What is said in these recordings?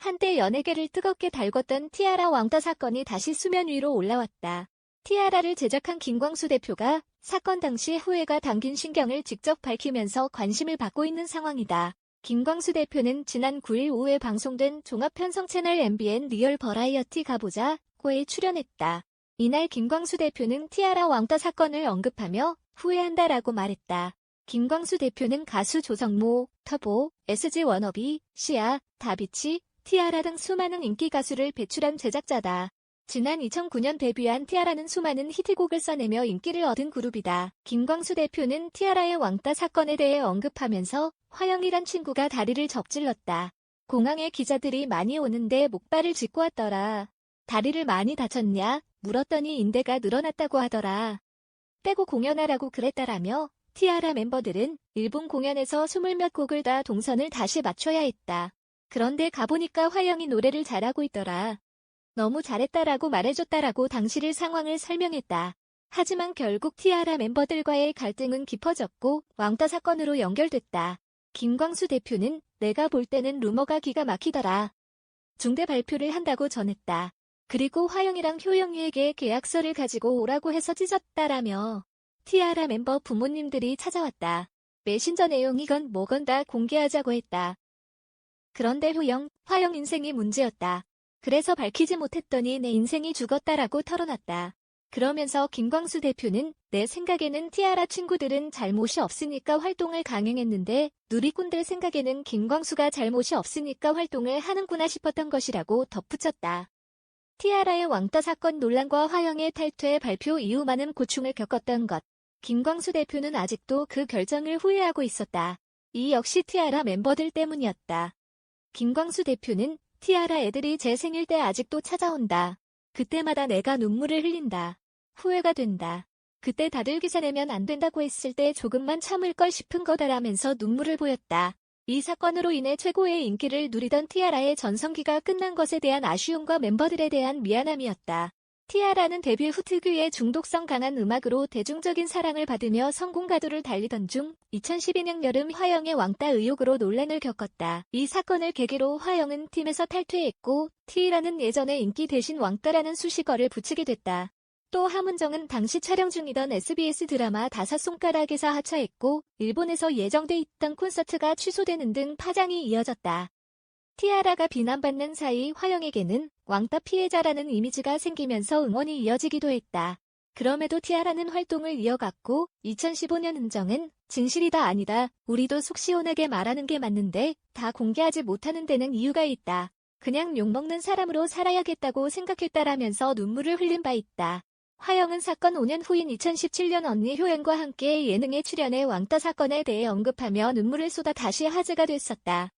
한때 연예계를 뜨겁게 달궜던 티아라 왕따 사건이 다시 수면 위로 올라왔다. 티아라를 제작한 김광수 대표가 사건 당시 후회가 담긴 신경을 직접 밝히면서 관심을 받고 있는 상황이다. 김광수 대표는 지난 9일 오후에 방송된 종합편성 채널 MBN 리얼 버라이어티 가보자고에 출연했다. 이날 김광수 대표는 티아라 왕따 사건을 언급하며 후회한다라고 말했다. 김광수 대표는 가수 조성모, 터보, SG 워너비, 시아, 다비치, 티아라 등 수많은 인기 가수를 배출한 제작자다. 지난 2009년 데뷔한 티아라는 수많은 히트곡을 써내며 인기를 얻은 그룹이다. 김광수 대표는 티아라의 왕따 사건에 대해 언급하면서 화영이란 친구가 다리를 접질렀다. 공항에 기자들이 많이 오는데 목발을 짚고 왔더라. 다리를 많이 다쳤냐? 물었더니 인대가 늘어났다고 하더라. 떼고 공연하라고 그랬다라며 티아라 멤버들은 일본 공연에서 20몇 곡을 다 동선을 다시 맞춰야 했다. 그런데 가보니까 화영이 노래를 잘하고 있더라. 너무 잘했다라고 말해줬다라고 당시의 상황을 설명했다. 하지만 결국 티아라 멤버들과의 갈등은 깊어졌고 왕따 사건으로 연결됐다. 김광수 대표는 내가 볼 때는 루머가 기가 막히더라. 중대 발표를 한다고 전했다. 그리고 화영이랑 효영이에게 계약서를 가지고 오라고 해서 찢었다라며 티아라 멤버 부모님들이 찾아왔다. 메신저 내용이건 뭐건 다 공개하자고 했다. 그런데 화영 인생이 문제였다. 그래서 밝히지 못했더니 내 인생이 죽었다라고 털어놨다. 그러면서 김광수 대표는 내 생각에는 티아라 친구들은 잘못이 없으니까 활동을 강행했는데 누리꾼들 생각에는 김광수가 잘못이 없으니까 활동을 하는구나 싶었던 것이라고 덧붙였다. 티아라의 왕따 사건 논란과 화영의 탈퇴 발표 이후 많은 고충을 겪었던 것. 김광수 대표는 아직도 그 결정을 후회하고 있었다. 이 역시 티아라 멤버들 때문이었다. 김광수 대표는 티아라 애들이 제 생일 때 아직도 찾아온다. 그때마다 내가 눈물을 흘린다. 후회가 된다. 그때 다들 기사 내면 안 된다고 했을 때 조금만 참을 걸 싶은 거다라면서 눈물을 보였다. 이 사건으로 인해 최고의 인기를 누리던 티아라의 전성기가 끝난 것에 대한 아쉬움과 멤버들에 대한 미안함이었다. 티아라는 데뷔 후 특유의 중독성 강한 음악으로 대중적인 사랑을 받으며 성공 가도를 달리던 중 2012년 여름 화영의 왕따 의혹으로 논란을 겪었다. 이 사건을 계기로 화영은 팀에서 탈퇴했고 티라는 예전의 인기 대신 왕따라는 수식어를 붙이게 됐다. 또 함은정은 당시 촬영 중이던 SBS 드라마 5손가락에서 하차했고 일본에서 예정돼 있던 콘서트가 취소되는 등 파장이 이어졌다. 티아라가 비난받는 사이 화영에게는 왕따 피해자라는 이미지가 생기면서 응원이 이어지기도 했다. 그럼에도 티아라는 활동을 이어갔고 2015년 은정은 진실이다 아니다. 우리도 속 시원하게 말하는 게 맞는데 다 공개하지 못하는 데는 이유가 있다. 그냥 욕먹는 사람으로 살아야겠다고 생각했다라면서 눈물을 흘린 바 있다. 화영은 사건 5년 후인 2017년 언니 효연과 함께 예능에 출연해 왕따 사건에 대해 언급하며 눈물을 쏟아 다시 화제가 됐었다.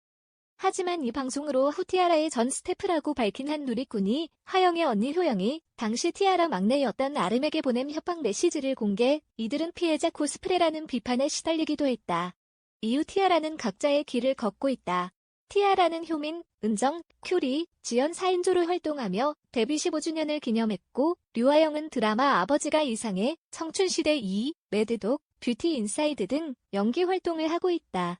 하지만 이 방송으로 후 티아라의 전 스태프라고 밝힌 한 누리꾼이 화영의 언니 효영이 당시 티아라 막내였던 아름에게 보낸 협박 메시지를 공개, 이들은 피해자 코스프레라는 비판에 시달리기도 했다. 이후 티아라는 각자의 길을 걷고 있다. 티아라는 효민, 은정, 큐리, 지연 4인조로 활동하며 데뷔 15주년을 기념했고 류화영은 드라마 아버지가 이상해, 청춘시대 2, 매드독, 뷰티 인사이드 등 연기 활동을 하고 있다.